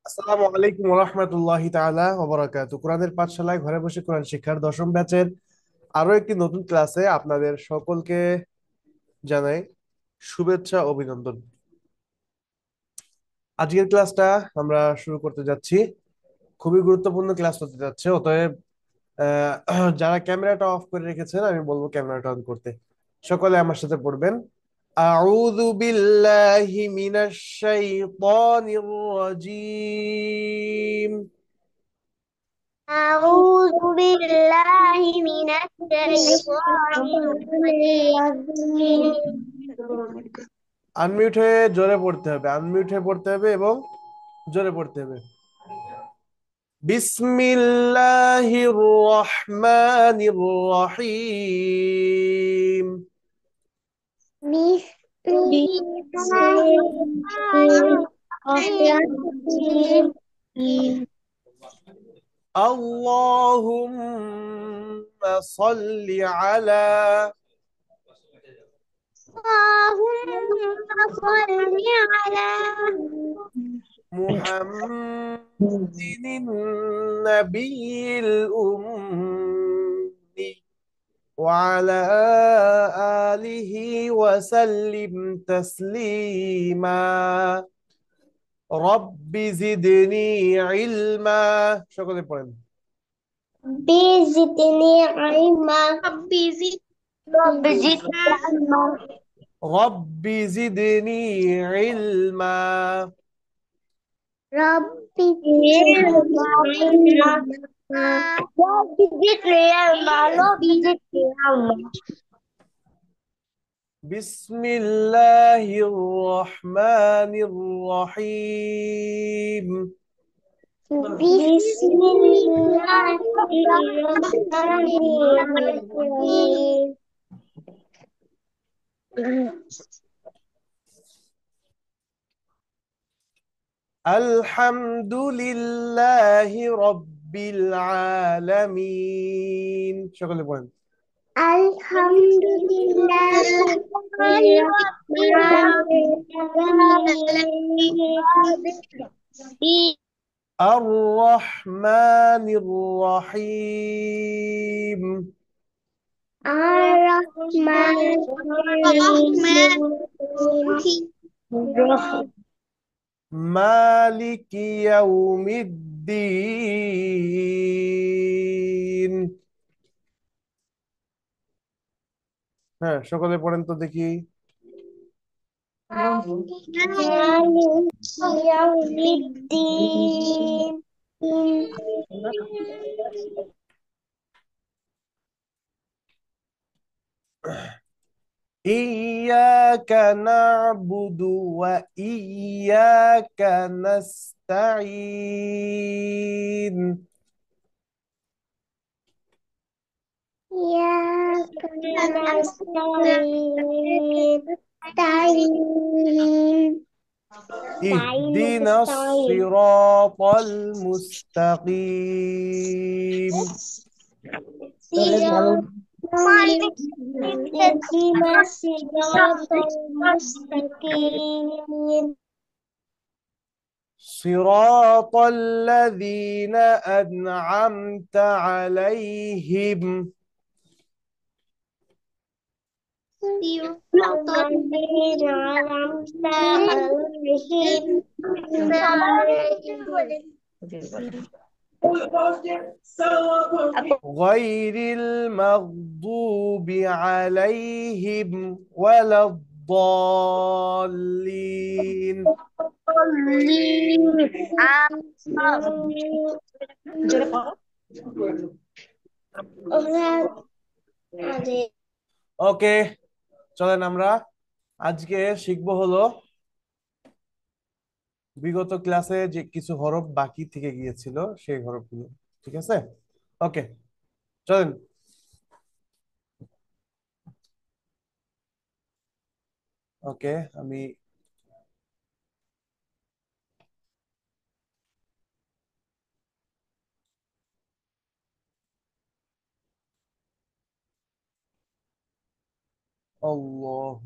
আসসালামু আলাইকুম ওয়া রাহমাতুল্লাহি তাআলা ওয়া বারাকাতুহু। কোরআনের পাঠশালায় ঘরে বসে কোরআন শিক্ষার দশম ব্যাচের আরো একটি নতুন ক্লাসে আপনাদের সকলকে জানাই শুভেচ্ছা ও অভিনন্দন। আজকের ক্লাসটা আমরা শুরু করতে যাচ্ছি। খুবই গুরুত্বপূর্ণ ক্লাস হতে যাচ্ছে, অতএব যারা ক্যামেরাটা অফ করে রেখেছেন আমি বলবো ক্যামেরাটা অন করতে। সকলে আমার সাথে পড়বেন। আউযু বিল্লাহি মিনাশ শাইতানির রাজীম। أعوذ بالله من الشيطان الرجيم. আনমিউট হয়ে জোরে পড়তে হবে, আনমিউট হয়ে পড়তে হবে এবং জোরে পড়তে হবে। বিসমিল্লাহির রহমানির রহিম। بسم الله الرحمن الرحيم. আল্লাহুম্মা সাল্লি আলা اللهم صل على মুহাম্মাদিন নাবিয়্যিল উম্মি وعلى آله وسلم تسليما رب زدني علما সকলে পড়েন। بزدني علما. رب زدني علما. رب زدني علما رب زدني علما. رب زدني علما. رب زدني علما. بسم الله الرحمن الرحيم. بسم الله الرحمن الرحيم. الحمد لله رب العالمين সকলে পড়েন। الحمد لله رب العالمين. الرحمن الرحيم. الرحمن الرحيم. مالك يوم الدين। হ্যাঁ, সকলে পড়েন তো দেখি। مالك يوم الدين. إياك نعبد وإياك نستعين. إياك نستعين. اهدنا الصراط المستقيم. اهدنا الصراط المستقيم. صراط الذين أنعمت عليهم. صراط الذين أنعمت عليهم غير المغضوب عليهم ولا الضالين. ওকে, চলেন আমরা আজকে শিখবো হলো বিগত ক্লাসে যে কিছু হরফ বাকি থেকে গিয়েছিল সেই হরফগুলো। ঠিক আছে, ওকে চলেন। ওকে, আমি আল্লাহ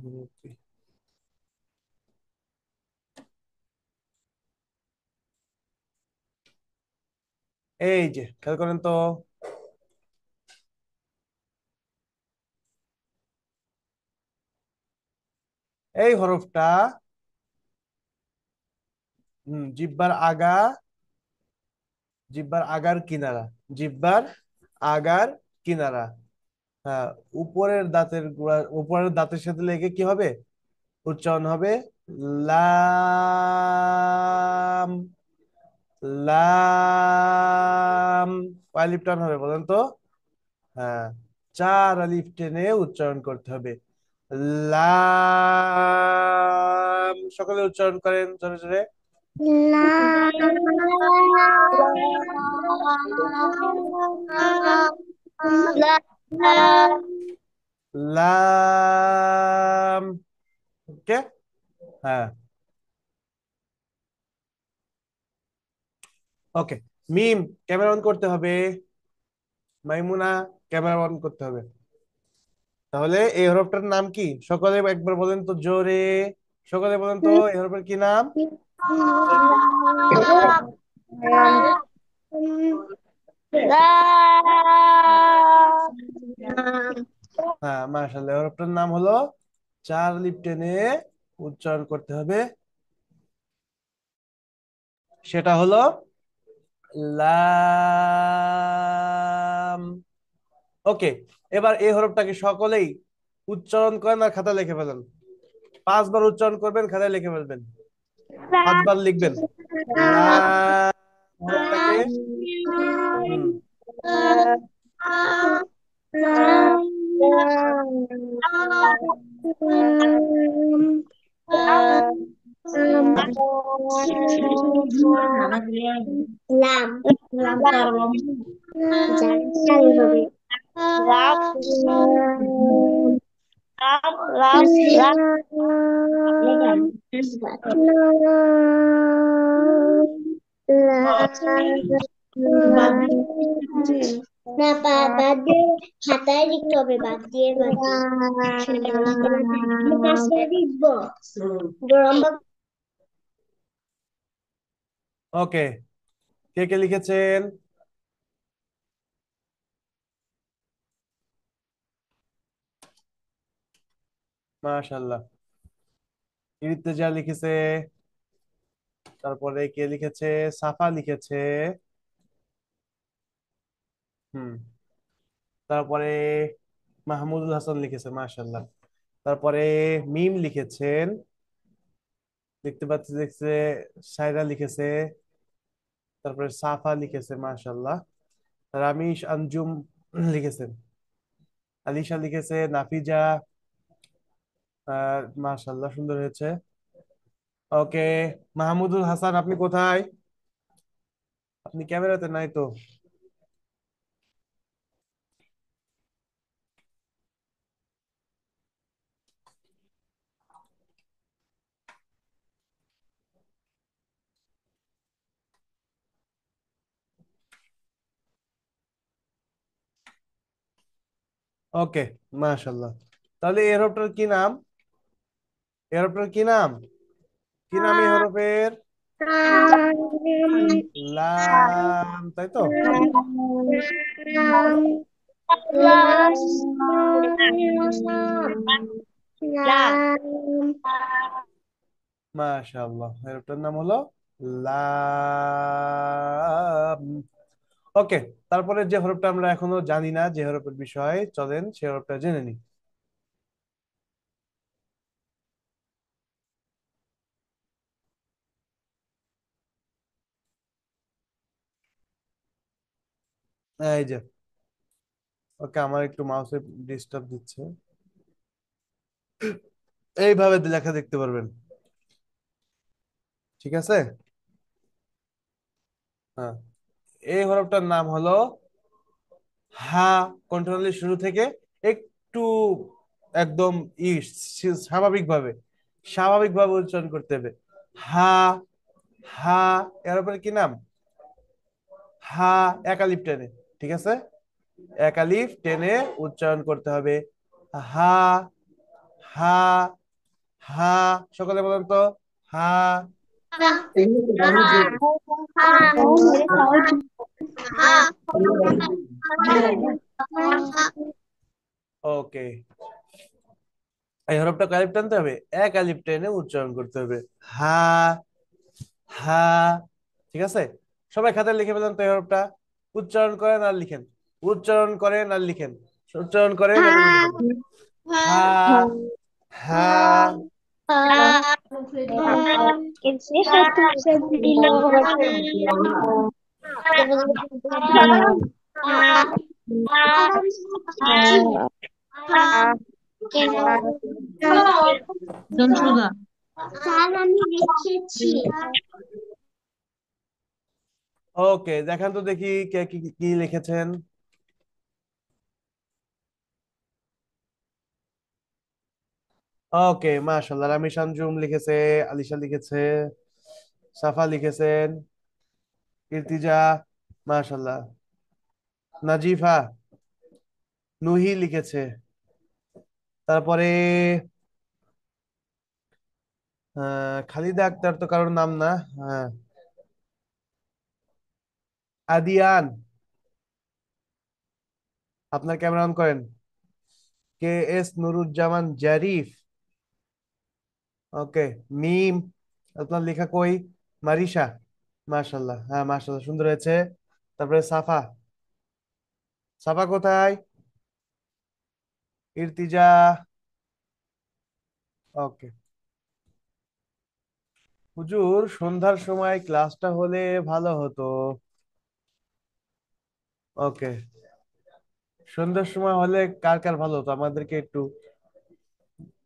এই যে খেয়াল করেন তো, এই হরফটা জিহ্বার আগা, জিহ্বার আগার কিনারা, জিহ্বার আগার কিনারা। হ্যাঁ, উপরের দাঁতের গোড়া, উপরের দাঁতের সাথে লেগে কি হবে, উচ্চারণ হবে লাম। লাম, কয় আলিফ টান হবে বলেন তো? হ্যাঁ, 4 আলিফ টেনে উচ্চারণ করতে হবে। লাম, সকলে উচ্চারণ করেন জোরে জোরে। লাম। ওকে, হ্যাঁ, ওকে। মিম, ক্যামেরা অন করতে হবে। মাইমুনা, ক্যামেরা অন করতে হবে। তাহলে এই হরফটার নাম কি সকলে একবার বলেন তো জোরে, সকলে বলেন তো এই হরফের কি নাম? হ্যাঁ, মাশাআল্লাহ, হরফটার নাম হলো, 4 আলিফ টেনে উচ্চারণ করতে হবে, সেটা হলো লাম। ওকে, এবার এই হরফটাকে সকলেই উচ্চারণ করেন আর খাতায় লিখে ফেলেন। 5 বার উচ্চারণ করবেন, খাতায় লিখে ফেলবেন। 5 বার লিখবেন লাম হরফটাকে। হুম। লাম জানতে হবে। না, বাদ দিয়ে খাতায় লিখতে হবে, বাদ দিয়ে বাদ দিয়ে কাছে লিখবো গরম ওকে, কে কে লিখেছেন? মাশাআল্লাহ, ইর্তেজা লিখেছে, তারপরে কে লিখেছে, সাফা লিখেছে। হুম। তারপরে মাহমুদুল হাসান লিখেছে, মাশাআল্লাহ। তারপরে মিম লিখেছেন, দেখতে পাচ্ছি দেখছে। সাইরা লিখেছে, তারপরে সাফা লিখেছে, মাশাআল্লাহ। রামিশ আঞ্জুম লিখেছেন, আলিশা লিখেছে, নাফিজা, মাশাআল্লাহ, সুন্দর হয়েছে। ওকে, মাহমুদুল হাসান আপনি কোথায়? আপনি ক্যামেরাতে নাই তো। ওকে, মাশাআল্লাহ। তাহলে এই হরফটার কি নাম? এই হরফটার কি নাম? কি নাম এই হরফের? লাম, তাই তো? মাশাআল্লাহ, হরফটার নাম হলো লাম। ওকে, তারপরে যে হরফটা আমরা এখনো জানি না, যে হরফের বিষয়ে, চলেন সে হরফটা জেনে নিই। এই যে, ওকে, আমার একটু মাউসে ডিস্টার্ব দিচ্ছে। এইভাবে লেখা দেখতে পারবেন, ঠিক আছে? হ্যাঁ, এই হরফটার নাম হলো হা। কন্ট্রোলের শুরু থেকে একটু একদম স্বাভাবিকভাবে, স্বাভাবিকভাবে উচ্চারণ করতে হবে। হা, হা, এর উপরে কি নাম? হা, একালিফ টেনে, ঠিক আছে, একালিফ টেনে উচ্চারণ করতে হবে। হা, হা, হা, সকলে বলেন তো, হা। ওকে, এই হরফটা কালিপ টানতে হবে, এক আলিপ টেনে উচ্চারণ করতে হবে। হা, হা। ঠিক আছে, সবাই খাতায় লিখে ফেলেন তো এই হরফটা। উচ্চারণ করেন আর লিখেন, উচ্চারণ করেন আর লিখেন, উচ্চারণ করেন এবং লিখে ফেলেন। হা, হা। कैसे हाथों से दिलो জনসুদা। স্যার আমি লিখেছি ওকে, দেখান তো দেখি কে কি কি লিখেছেন। ওকে, মাশাআল্লাহ, রামিশ আঞ্জুম লিখেছে, আলিশা লিখেছে, সাফা লিখেছেন, ইর্তিজা, মাশাআল্লাহ, নাজিফা, নুহি লিখেছে। তারপরে খালিদা আক্তার তো কারোর নাম না। হ্যাঁ, আদিয়ান, আপনার ক্যামেরা অন করেন। K S Nuruzzaman Zarif. Okay, Mim, আপনার লেখা কই? মারিশা, মাশাআল্লাহ, হ্যাঁ মাশাআল্লাহ, সুন্দর হয়েছে। তারপরে সাফা, সাফা কোথায়? ইর্তিজা। ওকে, হুজুর সন্ধ্যার সময় ক্লাসটা হলে ভালো হতো। ওকে, সন্ধ্যার সময় হলে কার কার ভালো হতো আমাদেরকে একটু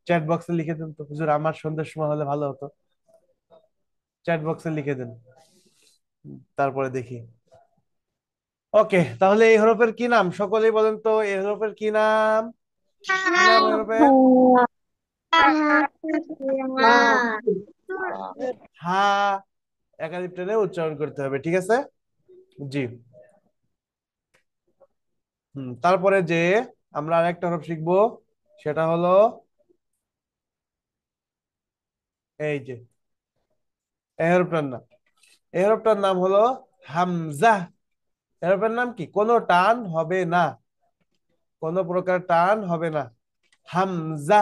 চ্যাট বক্সে লিখে দেন তো, হুজুর আমার সন্ধ্যার সময় হলে ভালো হতো, চ্যাট বক্সে লিখে দেন, তারপরে দেখি। ওকে, তাহলে এই হরফের কি নাম সকলেই বলেন তো, এই হরফের কি নাম? কি নাম এই হরফের? হা, একাধিক টেনে উচ্চারণ করতে হবে, ঠিক আছে। জি। তারপরে যে আমরা আরেকটা হরফ শিখবো, সেটা হলো এই যে এই হরফটার নাম, এই হরফটার নাম হলো হামজা। এই হরফের নাম কি? কোনো টান হবে না, কোনো প্রকার টান হবে না, হামজা।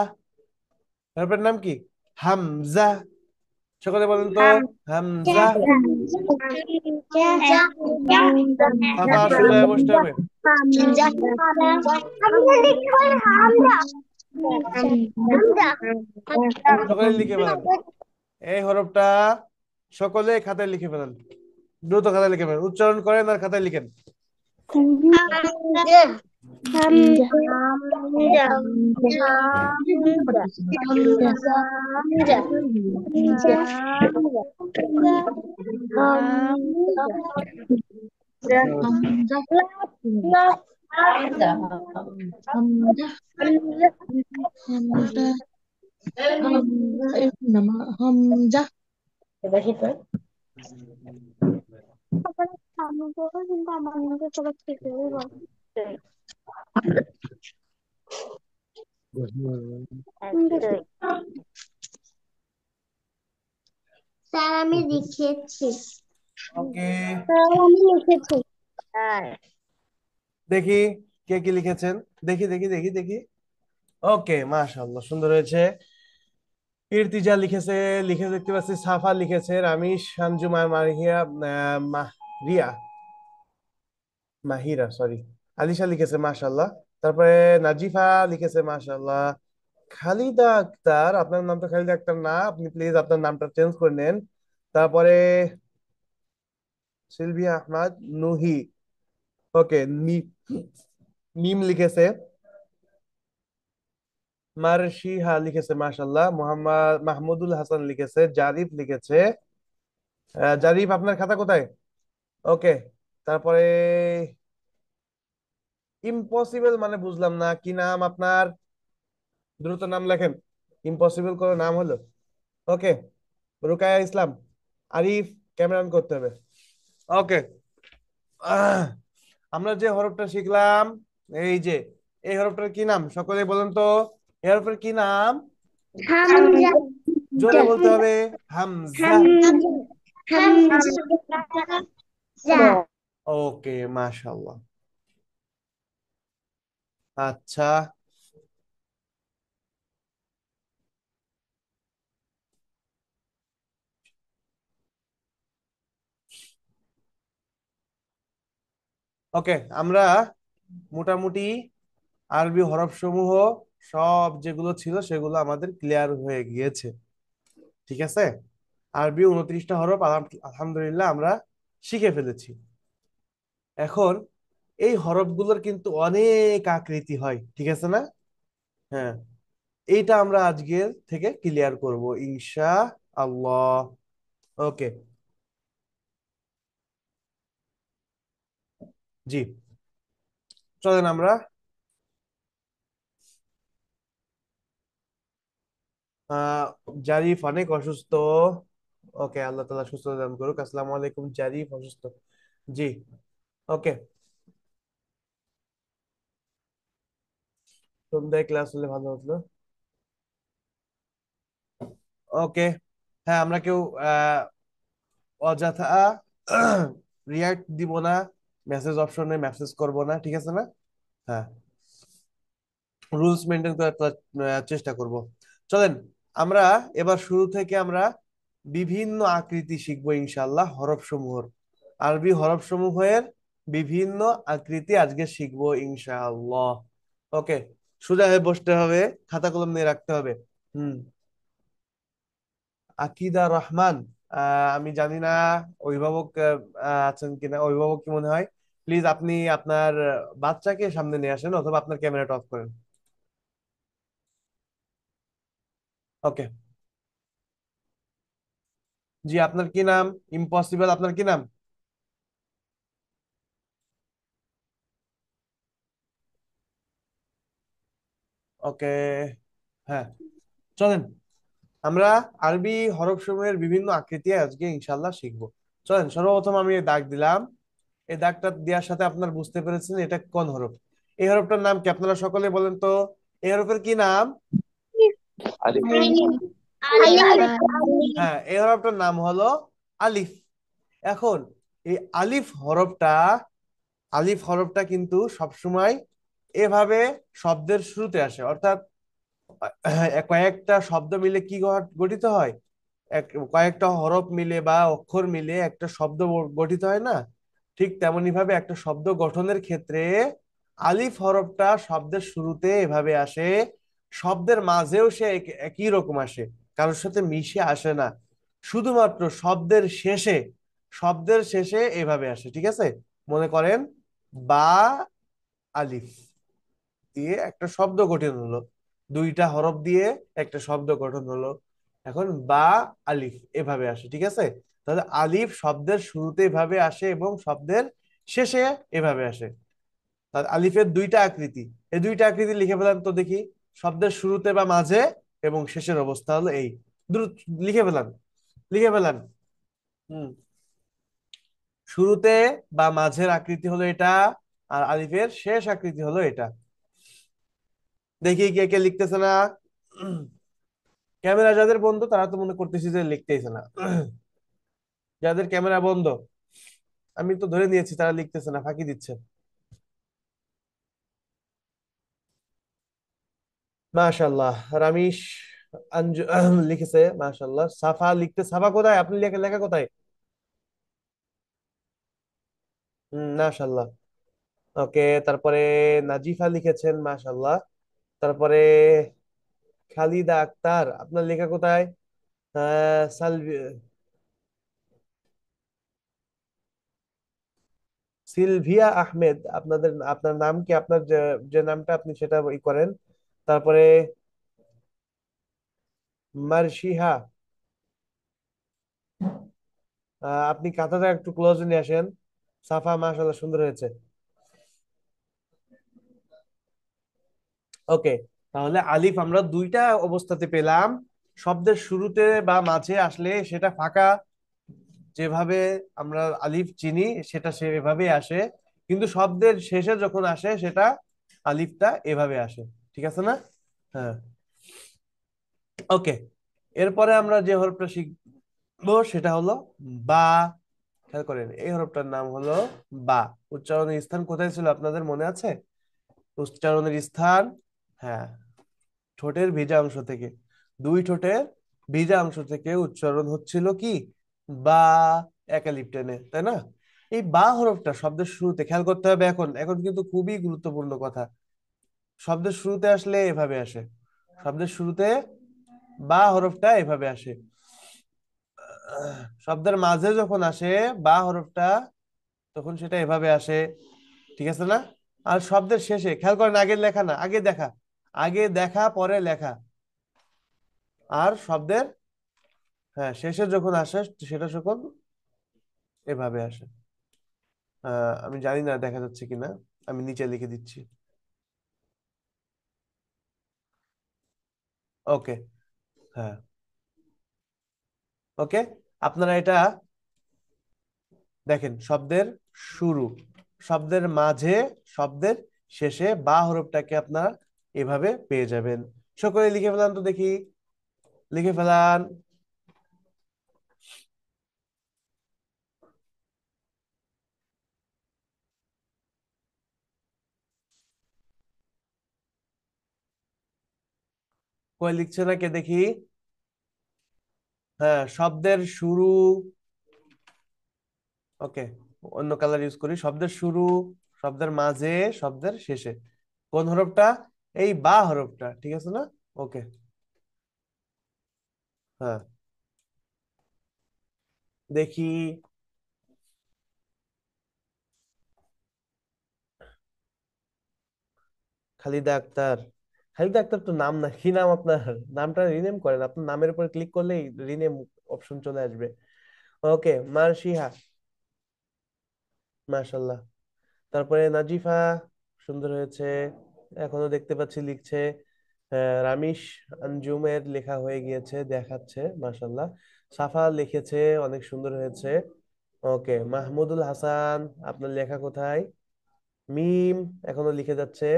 এই হরফের নাম কি? হামজা। সকলে বলেন তো, হামজা। সাফা সোজা হয়ে বসতে হবে, সকলে লিখে ফেলেন এই হরফটা, সকলে খাতায় লিখে ফেলেন, দ্রুত খাতায় লিখে ফেলেন, উচ্চারণ করেন আর খাতায় লিখেন। হামজা, হামজা, হামজা, হামজা, হামজা, এরকম না, হামজা। কিন্তু আমার মনে সবাই ঠিক হয়ে গেল স্যার আমি লিখেছি ওকে, স্যার আমি লিখেছি দেখি কে কি লিখেছেন, দেখি দেখি দেখি দেখি। ওকে, মাশাআল্লাহ, সুন্দর হয়েছে। ইর্তিজা লিখেছে, লিখে দেখতে পাচ্ছি, সাফা লিখেছে, রামিশ, সানজুমা, মারিয়া, রিয়া, মাহিরা, সরি, আলিশা লিখেছে, মাশাআল্লাহ। তারপরে নাজিফা লিখেছে, মাশাআল্লাহ। খালিদা আক্তার, আপনার নাম তো খালিদা আক্তার না, আপনি প্লিজ আপনার নামটা চেঞ্জ করে নেন। তারপরে সিলভিয়া আহমদ, নুহি। ওকে, মিম লিখেছে, মারশিহা লিখেছে, মাশাআল্লাহ। মোহাম্মদ মাহমুদুল হাসান লিখেছে, জারিফ লিখেছে। জারিফ, আপনার খাতা কোথায়? ওকে, তারপরে ইম্পসিবল মানে বুঝলাম না, কি নাম আপনার? দ্রুত নাম লেখেন, ইম্পসিবল করে নাম হলো। ওকে, রুকায়া ইসলাম, আরিফ, ক্যামেরা অন করতে হবে। ওকে, আমরা যে হরফটা শিখলাম, এই যে এই হরফটার কি নাম সকলে বলেন তো, এই হরফের কি নাম? হামজা জোরে বলতে হবে, হামজা। হামজা হামজা ওকে, মাশাআল্লাহ। আচ্ছা, ওকে, আমরা মোটামুটি আরবি হরফ সমূহ সব যেগুলো ছিল সেগুলো আমাদের ক্লিয়ার হয়ে গিয়েছে। ঠিক আছে, আরবি 29টা হরফ আলহামদুলিল্লাহ আমরা শিখে ফেলেছি। এখন এই হরফগুলোর কিন্তু অনেক আকৃতি হয়, ঠিক আছে না? হ্যাঁ, এইটা আমরা আজকের থেকে ক্লিয়ার করব ইনশা আল্লাহ। ওকে, জি, চলেন আমরা আহ জারিফ অনেক অসুস্থ। ওকে, আল্লাহ তাআলা সুস্থ দান করুক। আসসালামু আলাইকুম, জারিফ অসুস্থ। জি, ওকে, সন্ধ্যায় ক্লাস হলে ভালো হতো। ওকে, হ্যাঁ, আমরা কেউ আহ অযথা রিয়াক্ট দিব না, মেসেজ অপশনে মেসেজ করব না, ঠিক আছে না? হ্যাঁ, রুলস মেনটেন করার চেষ্টা করব। চলেন আমরা এবার শুরু থেকে আমরা বিভিন্ন আকৃতি শিখবো ইনশাআল্লাহ হরফ সমূহের। আরবি হরফ সমূহের বিভিন্ন আকৃতি আজকে শিখবো ইনশাআল্লাহ। ওকে, সোজা হয়ে বসতে হবে, খাতা কলম নিয়ে রাখতে হবে। হুম, আকিদা রহমান, আমি জানি না অভিভাবক আছেন কিনা। অভিভাবক কি মনে হয়? প্লিজ আপনি আপনার বাচ্চাকে সামনে নিয়ে আসেন অথবা আপনার ক্যামেরাটা অফ করেন। ওকে, জি, আপনার কি নাম? ইম্পসিবল, আপনার কি নাম? ওকে, হ্যাঁ, চলেন আমরা আরবি হরফ সমূহের বিভিন্ন আকৃতি আজকে ইনশাল্লাহ শিখবো। চলেন, সর্বপ্রথম আমি এই দাগ দিলাম। এই দাগটা দেওয়ার সাথে আপনার বুঝতে পেরেছেন এটা কোন হরফ। এই হরফটার নাম কি আপনারা সকলে বলেন তো? এই হরফের কি নাম? আলিফ আলিফ আলিফ হ্যাঁ, এই হরফটার নাম হলো আলিফ। এখন এই আলিফ হরফটা কিন্তু সবসময় এভাবে শব্দের শুরুতে আসে, অর্থাৎ কয়েকটা শব্দ মিলে কি গঠিত হয়? এক কয়েকটা হরফ মিলে বা অক্ষর মিলে একটা শব্দ গঠিত হয় না? ঠিক তেমনি ভাবে একটা শব্দ গঠনের ক্ষেত্রে আলিফ হরফটা শব্দের শুরুতে এভাবে আসে, শব্দের মাঝেও সে একই রকম আসে, কারোর সাথে মিশে আসে না। শুধুমাত্র শব্দের শেষে এভাবে আসে, ঠিক আছে? মনে করেন বা আলিফ দিয়ে একটা শব্দ গঠন হলো, দুইটা হরফ দিয়ে একটা শব্দ গঠন হলো। এখন বা আলিফ এভাবে আসে, ঠিক আছে? তাহলে আলিফ শব্দের শুরুতে এভাবে আসে এবং শব্দের শেষে এভাবে আসে। তাহলে আলিফের দুইটা আকৃতি, এই দুইটা আকৃতি লিখে ফেলান তো দেখি। শব্দের শুরুতে বা মাঝে এবং শেষের অবস্থা হলো এই। দ্রুত লিখে ফেলান, লিখে ফেলান। হুম, শুরুতে বা মাঝের আকৃতি হলো এটা, আর আলিফের শেষ আকৃতি হলো এটা। দেখি কে কে লিখতেছে না। ক্যামেরা যাদের বন্ধ তারা তো মনে করতেছি যে লিখতেইছে না। যাদের ক্যামেরা বন্ধ আমি তো ধরে নিয়েছি তারা লিখতেছে না, ফাঁকি দিচ্ছে। মাশাল্লাহ, রামিশ আঞ্জু লিখেছে মাশাল্লাহ। সাফা লিখতে, সাফা কোথায়? আপনি লেখা লেখা কোথায়? মাশাল্লাহ। ওকে, তারপরে নাজিফা লিখেছেন মাশাল্লাহ। তারপরে খালিদা আক্তার, আপনার লেখা কোথায়? সালভি, সিলভিয়া আহমেদ, আপনার নাম কি? আপনার যে যে নামটা আপনি সেটা করেন। তারপরে মার্শিহা, আপনি কাঁথাটা একটু ক্লোজ নিয়ে আসেন। সাফা মাশাআল্লাহ, সুন্দর হয়েছে। ওকে, তাহলে আলিফ আমরা দুইটা অবস্থাতে পেলাম। শব্দের শুরুতে বা মাঝে আসলে সেটা ফাঁকা, যেভাবে আমরা আলিফ চিনি সেটা সেভাবে আসে। কিন্তু শব্দের শেষে যখন আসে সেটা আলিফটা এভাবে আসে, ঠিক আছে না? হ্যাঁ, ওকে, এরপরে আমরা যে হরফটা শিখবো সেটা হলো বা। খেয়াল করেন, এই হরফটার নাম হলো বা। উচ্চারণের স্থান কোথায় ছিল আপনাদের মনে আছে? উচ্চারণের স্থান, হ্যাঁ, ঠোঁটের ভিজা অংশ থেকে, দুই ঠোঁটের ভিজা অংশ থেকে উচ্চারণ হচ্ছিল কি, বা, একালিপ টেনে, তাই না? এই বা হরফটা শব্দের শুরুতে খেয়াল করতে হবে। এখন এখন কিন্তু খুবই গুরুত্বপূর্ণ কথা। শব্দের শুরুতে আসলে এভাবে আসে, শব্দের শুরুতে বা হরফটা এভাবে আসে। শব্দের মাঝে যখন আসে বা হরফটা, তখন সেটা এভাবে আসে, ঠিক আছে না? আর শব্দের শেষে খেয়াল করেন, আগের লেখা না, আগে দেখা, আগে দেখা পরে লেখা। আর শব্দের, হ্যাঁ, শেষে যখন আসে সেটা যখন এভাবে আসে। আমি জানি না দেখা যাচ্ছে কিনা, আমি নিচে লিখে দিচ্ছি। ওকে, হ্যাঁ, ওকে। আপনারা এটা দেখেন, শব্দের শুরু, শব্দের মাঝে, শব্দের শেষে বা হরফটাকে আপনারা এভাবে পেয়ে যাবেন। সকলে লিখে ফেলান তো দেখি, লিখে ফেলান। কই লিখছে না কে দেখি? হ্যাঁ, শব্দের শুরু, ওকে, অন্য কালার ইউজ করি। শব্দের শুরু, শব্দের মাঝে, শব্দের শেষে কোন হরফটা? এই বা হরফটা, ঠিক আছে না? ওকে, হ্যাঁ, দেখি। খালিদা আক্তার, খালিদা আক্তার তো নাম না, কি নাম আপনার? নামটা রিনেম করেন, আপনার নামের উপর ক্লিক করলেই রিনেম অপশন চলে আসবে। ওকে, মার্শিহা, মাশাল্লাহ। তারপরে নাজিফা, সুন্দর হয়েছে, এখনো দেখতে পাচ্ছি লিখছে। রামিশ আঞ্জুমের লেখা হয়ে গিয়েছে, দেখাচ্ছে, মাশাল্লাহ। সাফা লিখেছে, অনেক সুন্দর হয়েছে। ওকে, মাহমুদুল হাসান, আপনার লেখা কোথায়? মিম এখনো লিখে যাচ্ছে।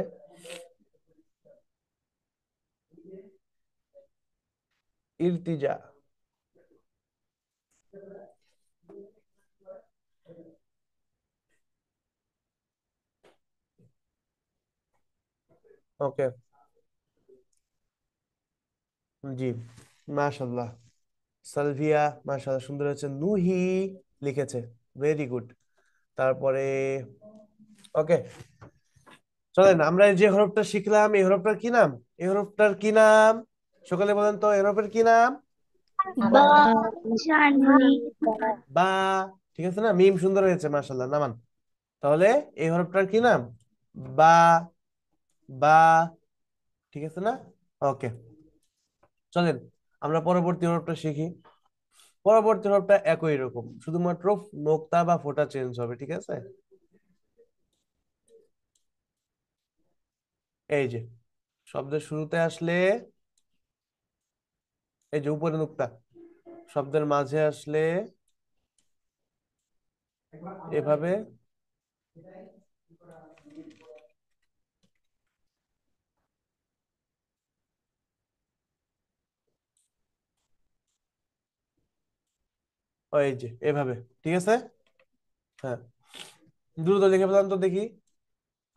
ইরতিজা, ওকে, জি, মাশাল্লাহ। সালভিয়া, মাশাল্লাহ, সুন্দর হয়েছে। নুহি লিখেছে, ভেরি গুড। তারপরে, ওকে, চলেন আমরা এই যে হরফটা শিখলাম, এই হরফটার কি নাম? এই হরফটার কি নাম? সকালে বলেন তো, এই হরফের কি নাম? বা জানি। বা, ঠিক আছে না? মিম সুন্দর হয়েছে, মাশাল্লাহ, নামান। তাহলে এই হরফটার কি নাম? বা, বা, ঠিক আছে না? ওকে, চলেন আমরা পরবর্তী হরফটা শিখি। পরবর্তী হরফটা একই রকম, শুধুমাত্র নোক্তা বা ফোঁটা চেঞ্জ হবে, ঠিক আছে? এই যে শব্দের শুরুতে আসলে, এই যে উপরে নোক্তা, শব্দের মাঝে আসলে এভাবে, এই যে এভাবে, ঠিক আছে? হ্যাঁ, দ্রুত লিখে ফেলান তো দেখি।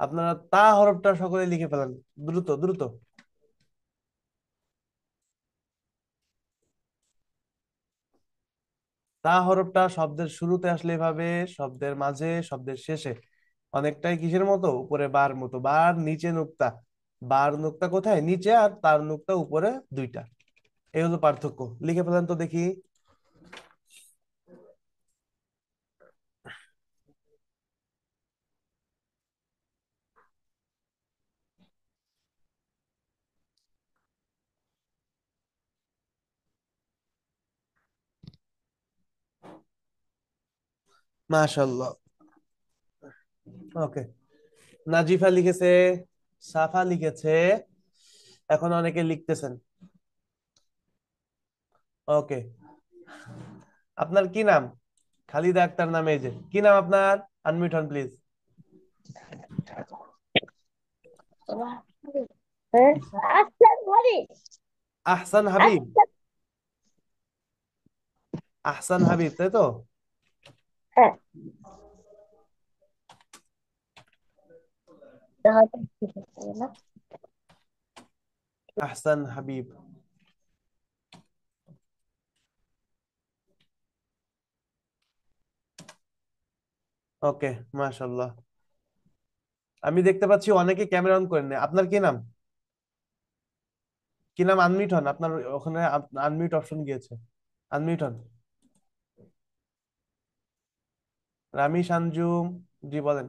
আপনারা তা হরফটা সকলে লিখে ফেলান, দ্রুত দ্রুত। তা হরফটা শব্দের শুরুতে আসলে এভাবে, শব্দের মাঝে, শব্দের শেষে অনেকটাই কিসের মতো? উপরে বার মতো, বার নিচে নুক্তা। বার নুক্তা কোথায়? নিচে, আর তার নুক্তা উপরে, দুইটা। এই হলো পার্থক্য। লিখে ফেলেন তো দেখি। মাশাল্লাহ, ওকে। নাজিফা লিখেছে, সাফা লিখেছে, এখন অনেকে লিখতেছেন। ওকে, আপনার কি নাম? খালিদা আক্তার নামে, এই যে কি নাম আপনার? আনমিউট হন প্লিজ। আচ্ছা ধরে আহসান হাবিব, আহসান হাবিব, তাই তো? হ্যাঁ, হয়তো ঠিক আছে না। আহসান হাবিব। ওকে, মাশাল্লাহ। আমি দেখতে পাচ্ছি অনেকে ক্যামেরা অন করেন না। আপনার কি নাম? কি নাম? আনমিউট হন, আপনার ওখানে আনমিউট অপশন গিয়েছে। আনমিউট হন। রামি সানজুম, জি বলেন।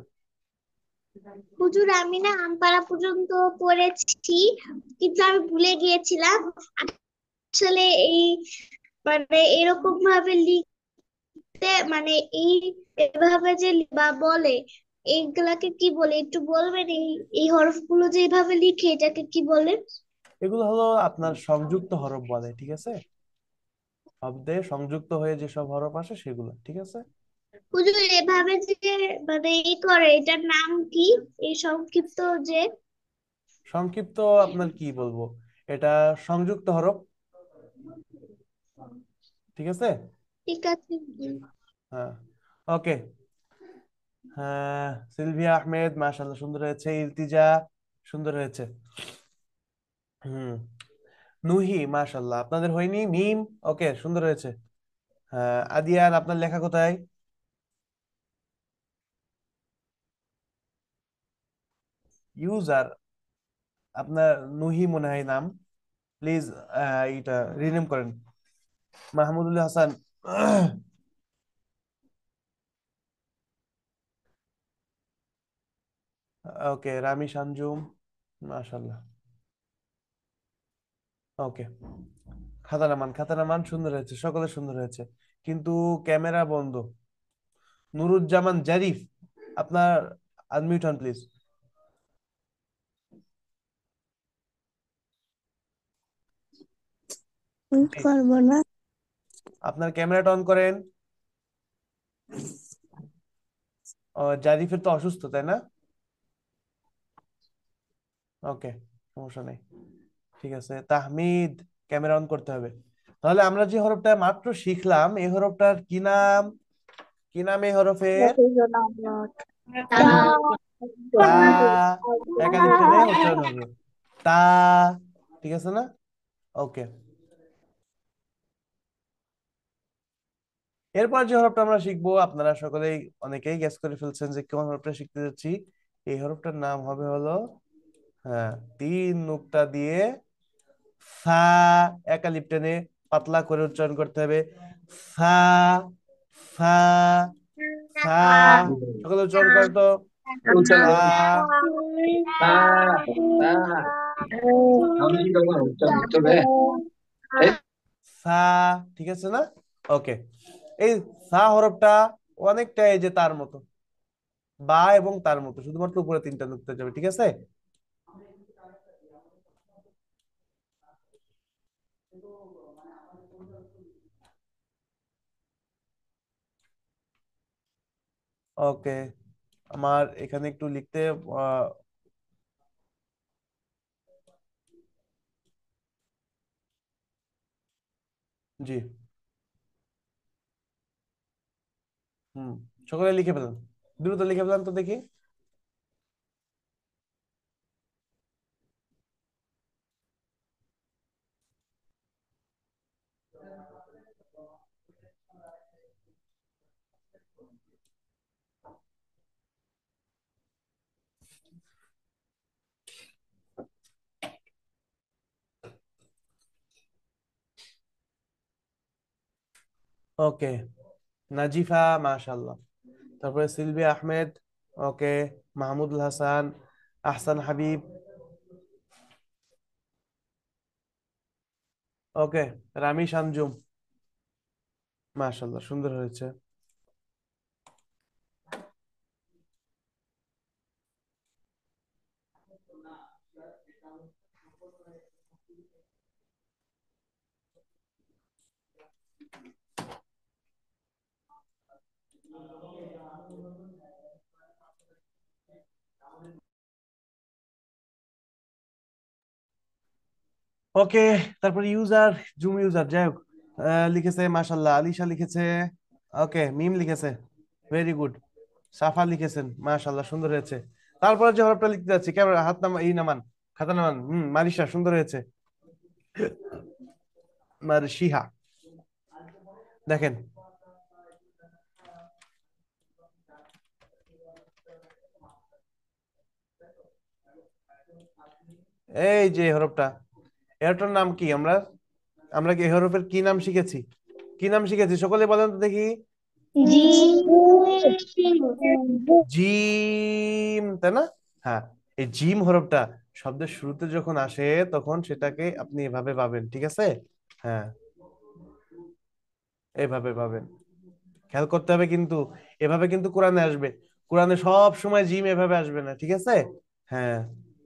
হুজুর আমি না আমপাড়া পর্যন্ত পড়েছি, কিন্তু আমি ভুলে গিয়েছিলাম আসলে এই মানে এরকম ভাবে লিখতে, মানে এই এভাবে যে বা বলে এইগুলাকে কি বলে একটু বলবেন? এই এই হরফগুলো যে এইভাবে লিখে এটাকে কি বলে? এগুলো হলো আপনার সংযুক্ত হরফ বলে, ঠিক আছে? শব্দে সংযুক্ত হয়ে যেসব হরফ আসে সেগুলো, ঠিক আছে? হুজুর এভাবে যে মানে এই করে এটার নাম কি? এই সংক্ষিপ্ত যে। সংক্ষিপ্ত আপনার কি বলবো, এটা সংযুক্ত হরফ, ঠিক আছে? ঠিক আছে হুজুর। হ্যাঁ। ওকে। হ্যাঁ, সিলভিয়া আহমেদ, মাশাআল্লাহ সুন্দর হয়েছে। ইলতিজা, সুন্দর হয়েছে। হুম। নুহি, মাশাআল্লাহ। আপনাদের হয়নি? মিম, ওকে, সুন্দর হয়েছে। হ্যাঁ, আদিয়ান, আপনার লেখা কোথায়? ইউজার, আপনার নুহি মনে হয় নাম। প্লিজ এটা রিনেম করেন। মাহমুদুল হাসান। ওকে, রামি সানজুম, মাশাআল্লাহ। ওকে, খাতানামান, খাতানামান, সুন্দর হয়েছে, সকলে সুন্দর হয়েছে, কিন্তু ক্যামেরা বন্ধ। নুরুজ্জামান জারিফ, আপনার আনমিউট হন প্লিজ। জি, করবো না। আপনার ক্যামেরাটা অন করেন। জারিফের তো অসুস্থ, তাই না? ওকে, সমস্যা নেই, ঠিক আছে। তাহমিদ, ক্যামেরা অন করতে হবে। তাহলে আমরা যে হরফটা মাত্র শিখলাম, এই হরফটার কি নাম? কি নাম এই হরফের? তা। একালিপ টেনে উচ্চারণ হবে, তা, ঠিক আছে না? ওকে। এরপর যে হরফটা আমরা শিখবো, আপনারা সকলেই অনেকেই গেস করে ফেলছেন যে কোন হরফটা শিখতে যাচ্ছি। এই হরফটার নাম হবে হলো, হ্যাঁ, তিন নুক্তা দিয়ে সা, একালিপ টেনে পাতলা করে উচ্চারণ করতে হবে। সা, সা, সা। সকলে উচ্চারণ করে তো। উচ্চারণ সা, করুন। তা, তা, আমি কি তখন উচ্চারণ করতে হবে? এই সা, ঠিক আছে না? ওকে। এই সা হরফটা অনেকটা এই যে তার মতো, বা এবং তার মতো, শুধুমাত্র উপরে তিনটা নুক্তা যাবে, ঠিক আছে? ওকে, আমার এখানে একটু লিখতে আহ, জি, হুম, সকলে লিখে ফেলেন, দ্রুত লিখে ফেলেন তো দেখি। ওকে, নাজিফা, মাশাআল্লাহ। তারপরে সিলভি আহমেদ, ওকে, মাহমুদুল হাসান, আহসান হাবিব, ওকে, রামি শানজুম, মাশাআল্লাহ সুন্দর হয়েছে। ওকে, তারপরে ইউজার, জুম ইউজার, যাই হোক, লিখেছে মাশাআল্লাহ। আলিশা লিখেছে, ওকে, মিম লিখেছে, ভেরি গুড। সাফা লিখেছেন, মাশাআল্লাহ, সুন্দর হয়েছে। তারপরে যে হরফটা লিখতে যাচ্ছি, ক্যামেরা হাত নামান, এই নামান, খাতা নামান। মারিশা, সুন্দর হয়েছে। মারশিহা। দেখেন, এই যে হরফটা, এটার নাম কি? আমরা আমরা কি এই হরফের কি নাম শিখেছি? কি নাম শিখেছি সকলে বলেন তো দেখি। জি। জিম, তাই না? হ্যাঁ, এই জিম হরফটা শব্দের শুরুতে যখন আসে তখন সেটাকে আপনি এভাবে পাবেন, ঠিক আছে? হ্যাঁ, এভাবে পাবেন, খেয়াল করতে হবে কিন্তু। এভাবে কিন্তু কোরআনে আসবে, কোরআনে সব সময় জিম এভাবে আসবে না, ঠিক আছে? হ্যাঁ,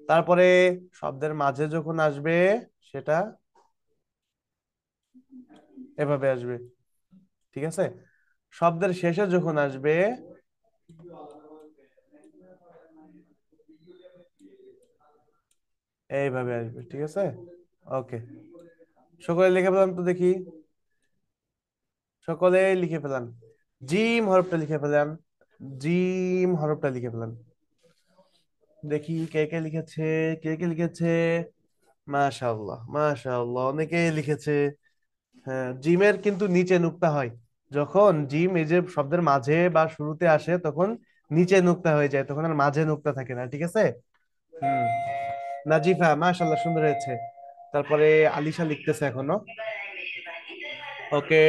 তারপরে শব্দের মাঝে যখন আসবে সেটা এভাবে আসবে, ঠিক আছে? শব্দের শেষে যখন আসবে এইভাবে আসবে, ঠিক আছে? ওকে, সকলে লিখে ফেলান তো দেখি, সকলে লিখে ফেলান, জিম হরফটা লিখে ফেলান, জিম হরফটা লিখে ফেলান। দেখি কে কে লিখেছে, কে কে লিখেছে। মাশাআল্লাহ, মাশাআল্লাহ, অনেকে লিখেছে। হ্যাঁ, জিমের কিন্তু নিচে নুক্তা হয়। যখন জিম এই যে শব্দের মাঝে বা শুরুতে আসে তখন নিচে নুক্তা হয়ে যায়, তখন আর মাঝে নুক্তা থাকে না, ঠিক আছে? হুম। নাজিফা, মাশাআল্লাহ, সুন্দর হয়েছে। তারপরে আলিশা লিখতেছে এখনো। ওকে,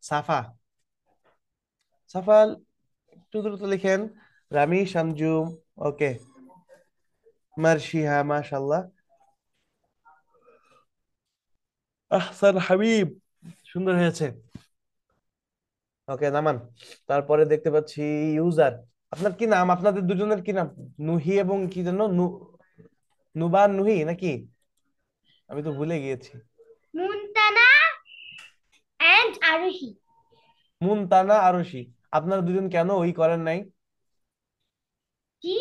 সাফা, সাফা একটু দ্রুত লিখেন। রামি, শামজুম। ওকে, মার্শিহা, মাশাআল্লাহ। আহসান হাবিব, সুন্দর হয়েছে। ওকে, নামান। তারপরে দেখতে পাচ্ছি ইউজার। আপনার কি নাম? আপনাদের দুজনের কি নাম? নুহি এবং কি যেন নুবান, নুহি নাকি? আমি তো ভুলে গিয়েছি। মুনতানা এন্ড আরোহী। মুনতানা, আরশি। আপনারা দুজন কেন ওই করেন নাই? কি?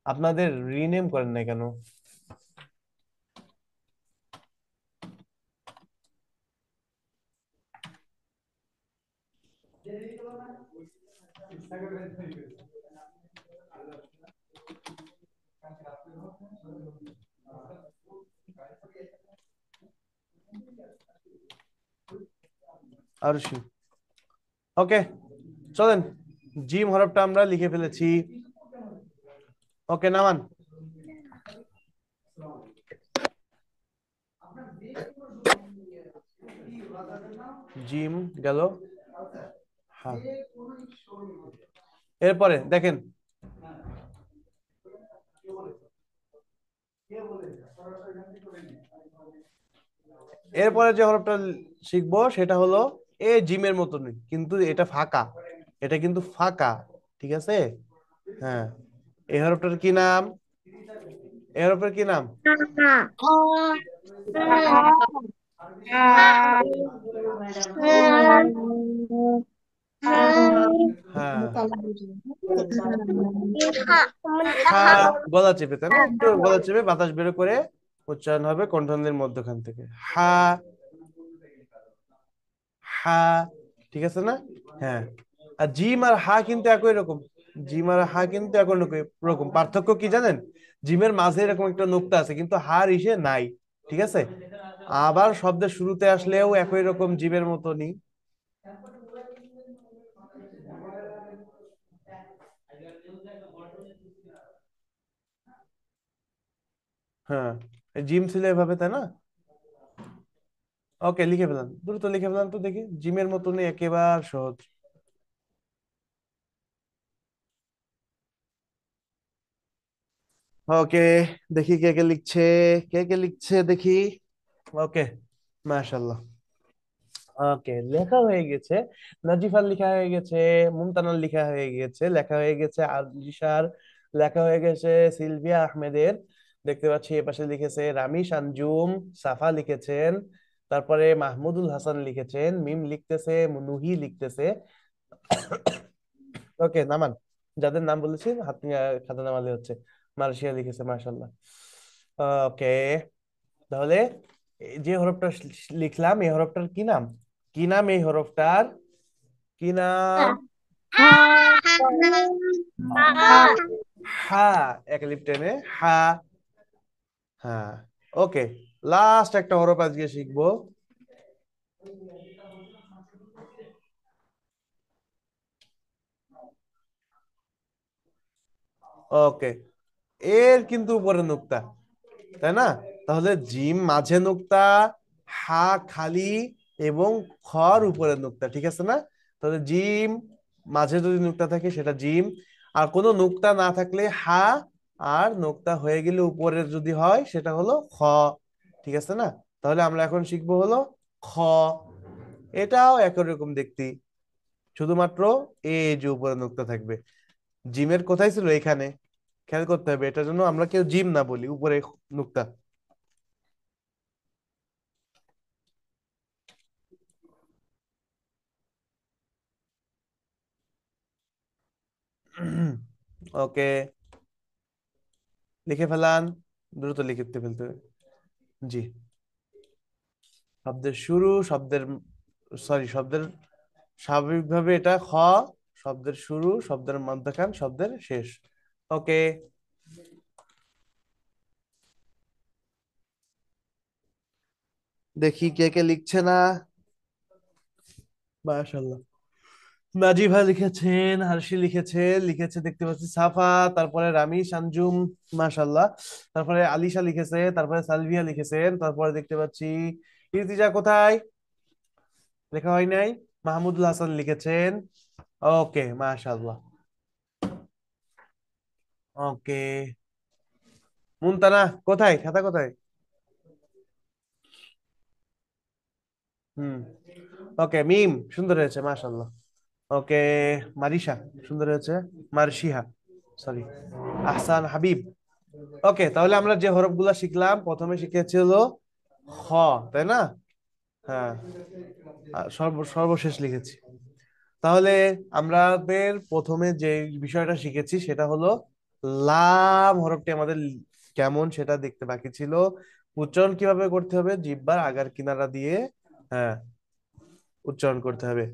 আপনাদের রিনেম করেন নাই কেন? আরশি। ওকে, চলেন, জিম হরফটা আমরা লিখে ফেলেছি। ওকে, নামান। জিম গেল। হ্যাঁ, এরপরে দেখেন, এরপরে যে হরফটা শিখবো সেটা হলো এ জিমের মতনই, কিন্তু এটা ফাঁকা, এটা কিন্তু ফাঁকা, ঠিক আছে? হ্যাঁ, এই হরফটার কি নাম? এই হরফের কি নাম? হ্যাঁ, হ্যাঁ, গলা চেপে, তাই না? একটু গলা চেপে বাতাস বের করে উচ্চারণ হবে কণ্ঠনালীর মধ্যখান থেকে। হা, হা, ঠিক আছে না? হ্যাঁ, আর জিম আর হা কিন্তু একই রকম। জিম আর হা কিন্তু একই রকম, পার্থক্য কি জানেন? জিমের মাঝে এরকম একটা নোক্তা আছে কিন্তু হার ইসে নাই, ঠিক আছে? আবার শব্দের শুরুতে আসলেও একই রকম জিমের মতনই। হ্যাঁ, জিম ছিল এভাবে, তাই না? ওকে, লিখে ফেলান, দ্রুত লিখে ফেলান তো দেখি, জিমের মতনই একেবারে সহজ। ওকে, দেখি কে কে লিখছে, কে কে লিখছে দেখি। ওকে, মাশাল্লাহ। ওকে, লেখা হয়ে গেছে। নাজিফার লেখা হয়ে গেছে, মুমতানার লেখা হয়ে গেছে, লেখা হয়ে গেছে আলিশার, লেখা হয়ে গেছে সিলভিয়া আহমেদের। দেখতে পাচ্ছি এপাশে লিখেছে রামিশ আঞ্জুম, সাফা লিখেছেন, তারপরে মাহমুদুল হাসান লিখেছেন, মিম লিখতেছে, নুহি লিখতেছে। ওকে, নামান। যাদের নাম বলেছি হাত নিয়ে খাতা নামালে হচ্ছে। মালয়েশিয়া লিখেছে, মাশাল্লাহ। ওকে, তাহলে এই যে হরফটা লিখলাম এই হরফটার কি নাম? কি নাম এই হরফটার? কি নাম? হা একালিপ টেনে হা। হ্যাঁ, ওকে। লাস্ট একটা হরফ আজকে শিখবো। ওকে, এর কিন্তু উপরে নুক্তা, তাই না? তাহলে জিম মাঝে নুক্তা, হা খালি, এবং খর উপরে নুক্তা, ঠিক আছে না? তাহলে জিম মাঝে যদি নুক্তা থাকে সেটা জিম, আর কোনো নুক্তা না থাকলে হা, আর নুক্তা হয়ে গেলে উপরের যদি হয় সেটা হলো খ, ঠিক আছে না? তাহলে আমরা এখন শিখবো হলো খ। এটাও একই রকম দেখতে, শুধুমাত্র এ যে উপরে নুক্তা থাকবে। জিমের কোথায় ছিল? এখানে। খেয়াল করতে হবে, এটার জন্য আমরা কেউ জিম না বলি, উপরে নুক্তা। ওকে, লিখে ফেলান, দ্রুত লিখতে ফেলতে হবে। জি, শব্দের শুরু, শব্দের, সরি, শব্দের স্বাভাবিকভাবে এটা খ, শব্দের শুরু, শব্দের মধ্যখান, শব্দের শেষ। ওকে, দেখি কে কে লিখছে না। মাশাআল্লাহ, নাজিভা লিখেছেন, হার্ষি লিখেছে, লিখেছে দেখতে পাচ্ছি সাফা, তারপরে রামি সানজুম, মাশাআল্লাহ, তারপরে আলিশা লিখেছে, তারপরে সালভিয়া লিখেছেন, তারপরে দেখতে পাচ্ছি ইর্তিজা কোথায়, লেখা হয় নাই। মাহমুদুল হাসান লিখেছেন। ওকে, মাশাআল্লাহ। ওকে, মুনতানা কোথায়, খাতা কোথায়? হুম, ওকে, মিম সুন্দর হয়েছে, মাশাআল্লাহ। ওকে, মারিশা সুন্দর হয়েছে, মারশিহা, সরি, আহসান হাবিব। ওকে, তাহলে আমরা যে হরফগুলা শিখলাম, প্রথমে শিখেছি হলো খ, তাই না? হ্যাঁ, আর সর্বশেষ লিখেছি। তাহলে আমাদের প্রথমে যে বিষয়টা শিখেছি সেটা হলো লাম হরফটি আমাদের কেমন সেটা দেখতে বাকি ছিল। উচ্চারণ কিভাবে করতে হবে? জিহ্বার আগার কিনারা দিয়ে, হ্যাঁ, উচ্চারণ করতে হবে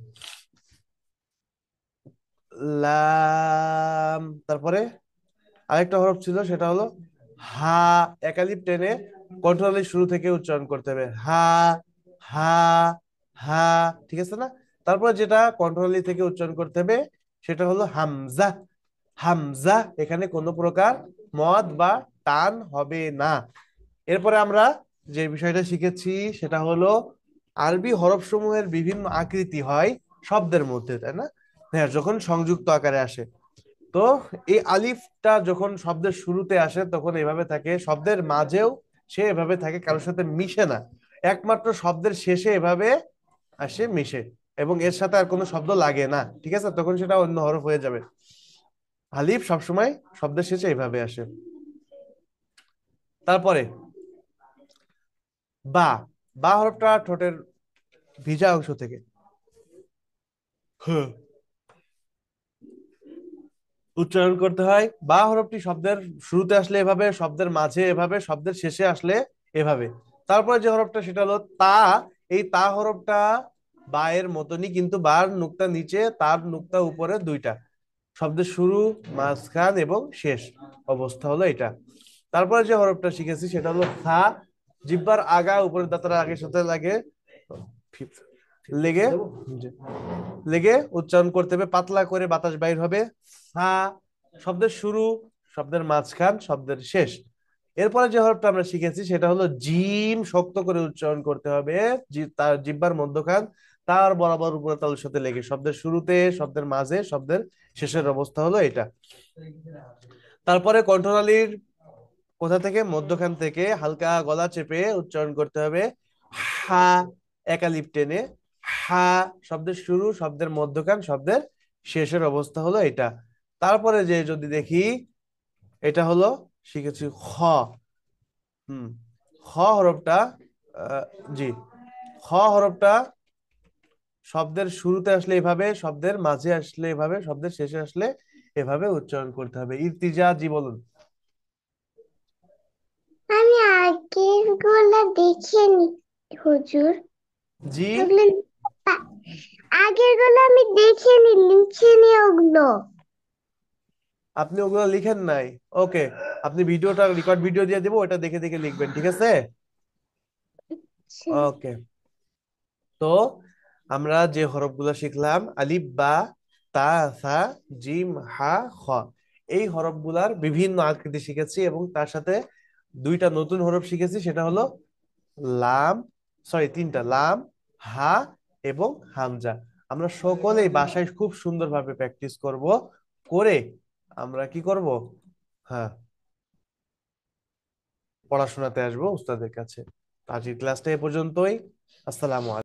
লাম। তারপরে আরেকটা হরফ ছিল, সেটা হলো হা, একালিপ টেনে কণ্ঠনালীর শুরু থেকে উচ্চারণ করতে হবে, হা, হা, হা, ঠিক আছে না? তারপরে যেটা কণ্ঠনালী থেকে উচ্চারণ করতে হবে সেটা হলো হামজা। হামজা, এখানে কোনো প্রকার মদ বা টান হবে না। এরপরে আমরা যে বিষয়টা শিখেছি সেটা হলো আরবি হরফ সমূহের বিভিন্ন আকৃতি হয় শব্দের মধ্যে, তাই না? হ্যাঁ, যখন সংযুক্ত আকারে আসে। তো এই আলিফটা যখন শব্দের শুরুতে আসে তখন এভাবে থাকে, শব্দের মাঝেও সে এভাবে থাকে, কারোর সাথে মিশে না। একমাত্র শব্দের শেষে এভাবে আসে, মিশে, এবং এর সাথে আর কোনো শব্দ লাগে না, ঠিক আছে? তখন সেটা অন্য হরফ হয়ে যাবে। আলিফ সবসময় শব্দের শেষে এভাবে আসে। তারপরে বা, বা হরফটা ঠোঁটের ভিজা অংশ থেকে হ উচ্চারণ করতে হয়। বা হরফটি শব্দের শুরুতে আসলে এভাবে, শব্দের মাঝে এভাবে, শব্দের শেষে আসলে এভাবে। তারপরে যে হরফটা সেটা হলো তা। এই তা হরফটা বা এর মতনই, কিন্তু বার নুক্তা নিচে, তার নুক্তা উপরে, দুইটা। শব্দের শুরু, মাঝখান এবং শেষ অবস্থা হলো এটা। তারপরে যে হরফটা শিখেছি সেটা হলো থা। জিহ্বার আগা উপরের দাঁতের আগের সাথে লাগে, লেগে, লেগে উচ্চারণ করতে হবে, পাতলা করে বাতাস বাইর হবে। সা, শব্দের শুরু, শব্দের মাঝখান, শব্দের শেষ। এরপরে যে হরফটা আমরা শিখেছি সেটা হলো জিম, শক্ত করে উচ্চারণ করতে হবে, তার জিহ্বার মধ্যখান তার বরাবর উপরে তালুর সাথে লেগে, শব্দের শুরুতে, শব্দের মাঝে, শব্দের শেষের অবস্থা হলো এটা। তারপরে কণ্ঠনালীর কোথা থেকে? মধ্যখান থেকে হালকা গলা চেপে উচ্চারণ করতে হবে হা, একালিপ টেনে হা, শব্দের শুরু, শব্দের মধ্যখান, শব্দের শেষের অবস্থা হলো এটা। তারপরে যে যদি দেখি, এটা হলো শিখেছি খ। হুম, খ হরফটা, আহ, জি, খ হরফটা শব্দের শুরুতে আসলে এভাবে, শব্দের মাঝে আসলে এভাবে, শব্দের শেষে আসলে এভাবে উচ্চারণ করতে হবে। ইর্তিজা, জি বলুন। আমি আগের গুলা দেখিনি হুজুর। জি, ওগুলো আগের গুলো আমি দেখিনি, লিখিনি ওগুলো। আপনি ওগুলো লিখেন নাই? ওকে, আপনি ভিডিওটা রেকর্ড ভিডিও দিয়ে দেবো, ওটা দেখে দেখে লিখবেন, ঠিক আছে? আচ্ছা। ওকে। তো আমরা যে হরফগুলো শিখলাম, আলিফ, বা, তা, সা, জিম, হা, খ, এই হরফগুলার বিভিন্ন আকৃতি শিখেছি, এবং তার সাথে দুইটা নতুন হরফ শিখেছি, সেটা হলো লাম, সরি তিনটা, লাম, হা এবং হামজা। আমরা সকলেই বাসায় খুব সুন্দরভাবে প্র্যাকটিস করব, করে আমরা কি করব, হ্যাঁ, পড়াশোনাতে আসবো উস্তাদের কাছে। আজকের ক্লাসটা এ পর্যন্তই। আসসালামু আলাইকুম।